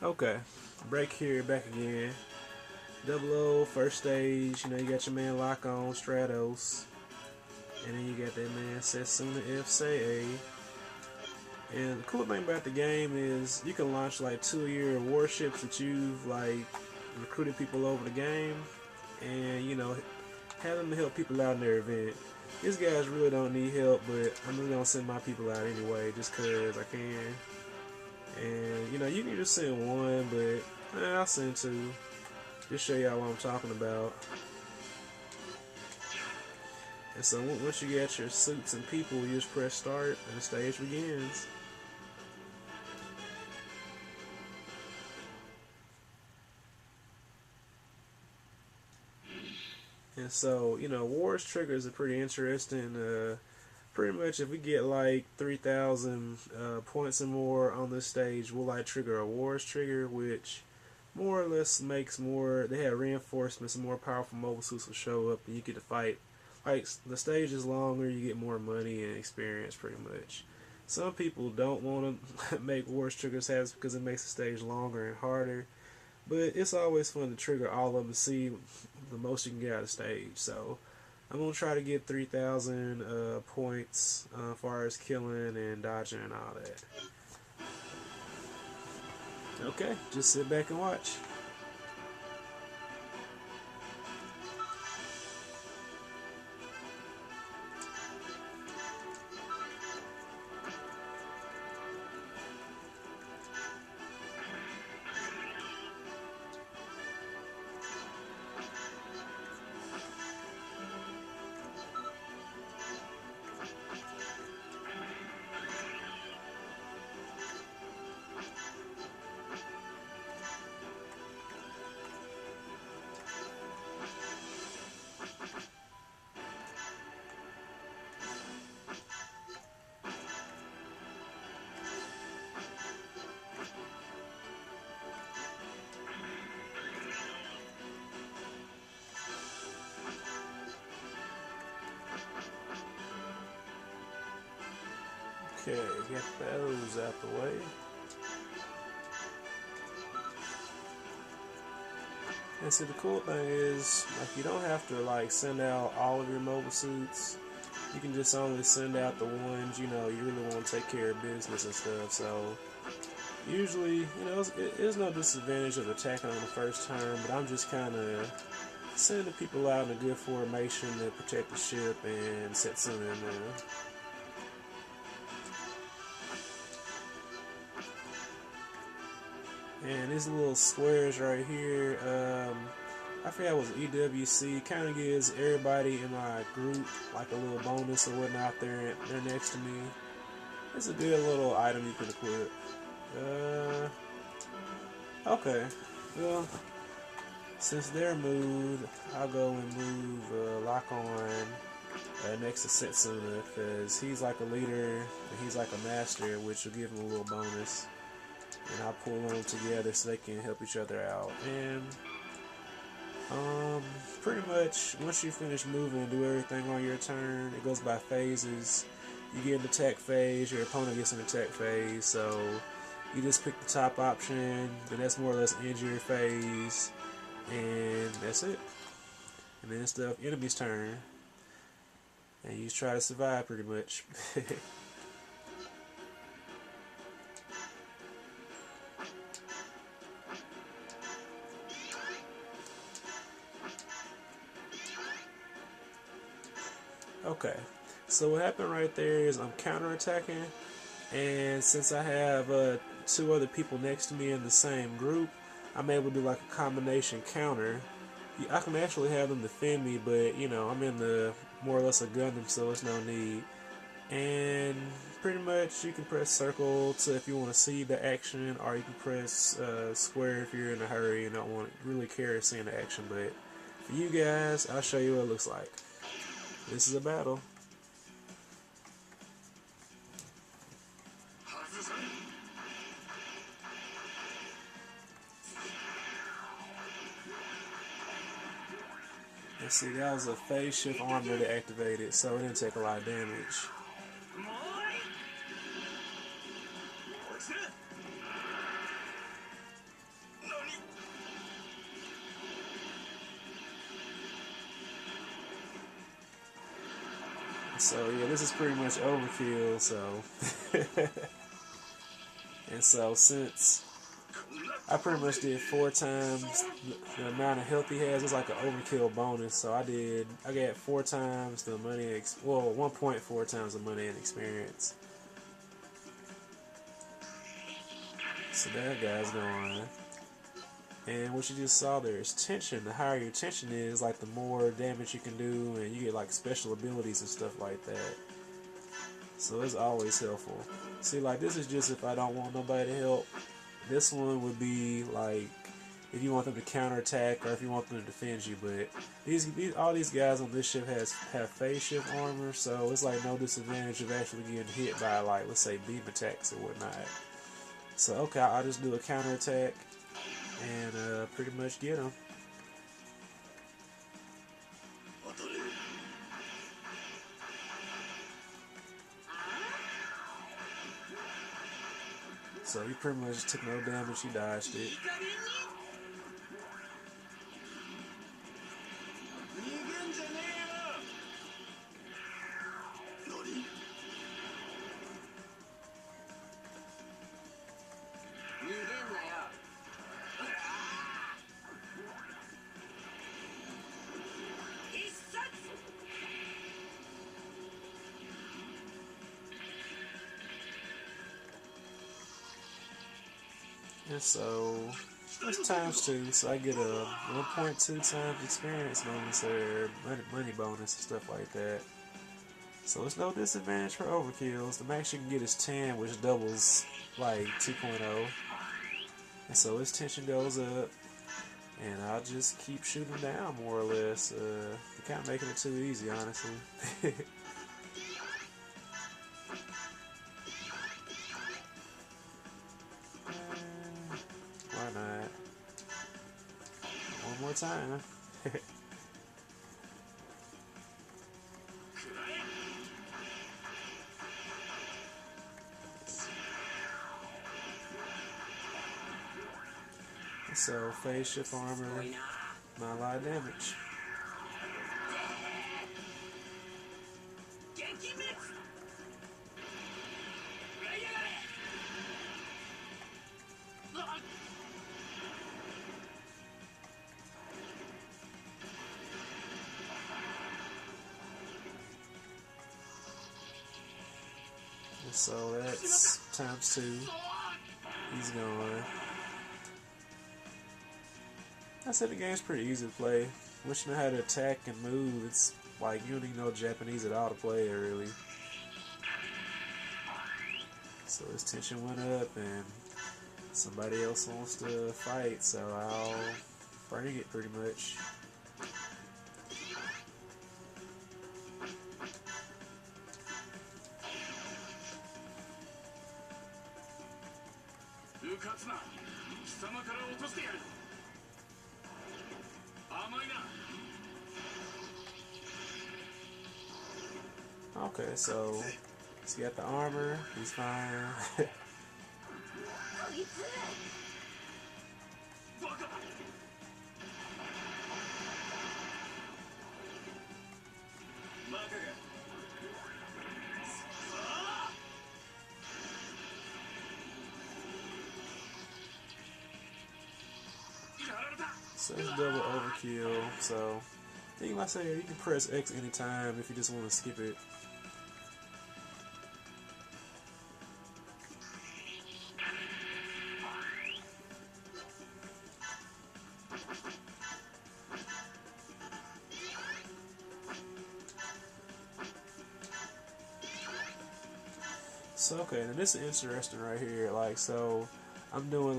Okay, break here, back again. Double O, first stage. You know, you got your man Lock On, Stratos. And then you got that man Setsuna F say A. And the cool thing about the game is you can launch like 2 of your warships that you've like recruited people over the game, and you know, have them to help people out in their event. These guys really don't need help, but I'm just gonna send my people out anyway, just cause I can. And you know, you can just send one, but I'll send two. Just show y'all what I'm talking about. And so once you get your suits and people, you just press start and the stage begins. And so, you know, Wars triggers are pretty interesting. Pretty much if we get like 3,000 points or more on this stage, we'll like trigger a Wars trigger, which more or less makes more, they have reinforcements and more powerful mobile suits will show up and you get to fight. Like, the stage is longer, you get more money and experience pretty much. Some people don't want to make Wars triggers happen because it makes the stage longer and harder. But it's always fun to trigger all of them to see the most you can get out of the stage. So I'm going to try to get 3,000 points as far as killing and dodging and all that. Okay, just sit back and watch. Okay, get those out the way. And see, the cool thing is, like, you don't have to like send out all of your mobile suits. You can just only send out the ones, you know, you really want to take care of business and stuff. So usually, you know, there's no disadvantage of attacking on the first turn, but I'm just kind of sending people out in a good formation to protect the ship and set something in there. And these little squares right here, I forgot it was EWC, kind of gives everybody in my group like a little bonus or whatnot. They're next to me. It's a good little item you can equip. Okay, well, since they're moved, I'll go and move Lock On next to Setsuna, because he's like a leader and he's like a master, which will give him a little bonus. And I'll pull them together so they can help each other out. And pretty much once you finish moving and do everything on your turn, it goes by phases. You get an attack phase, your opponent gets an attack phase, so you just pick the top option, then that's more or less end your phase, and that's it. And then it's the enemy's turn, and you just try to survive pretty much. Okay, so what happened right there is I'm counterattacking, and since I have 2 other people next to me in the same group, I'm able to do like a combination counter. I can actually have them defend me, but you know, I'm in the more or less a Gundam, so it's no need. And pretty much you can press circle to if you want to see the action, or you can press square if you're in a hurry and don't want to really care seeing the action. But for you guys, I'll show you what it looks like. This is a battle. Let's see, that was a phase shift armor that activated, so it didn't take a lot of damage. So yeah, this is pretty much overkill. So and so since I pretty much did 4 times the amount of health he has, it's like an overkill bonus. So I got 4 times the money, well 1.4 times the money and experience. So that guy's going. And what you just saw there is tension. The higher your tension is, like the more damage you can do, and you get like special abilities and stuff like that. So it's always helpful. See, like this is just if I don't want nobody to help. This one would be like if you want them to counterattack or if you want them to defend you. But all these guys on this ship have phase shift armor, so it's like no disadvantage of actually getting hit by like let's say beam attacks or whatnot. So okay, I'll just do a counterattack and pretty much get them. So he pretty much took no damage, he dodged it. And so that's times 2, so I get a 1.2 times experience bonus or money bonus and stuff like that. So it's no disadvantage for overkills. The max you can get is 10, which doubles like 2.0. And so his tension goes up, and I'll just keep shooting down more or less. You're kind of making it too easy, honestly. Why not? One more time. So phase shift armor, not a lot of damage. And so that's times 2. He's going. I said the game's pretty easy to play. Once you know how to attack and move, it's like you don't even know Japanese at all to play it, really. So his tension went up and somebody else wants to fight, so I'll bring it pretty much. Okay, so he's got the armor, he's fine. So it's double overkill, so like I say, you can press X anytime if you just want to skip it. So okay, now this is interesting right here. Like, so I'm doing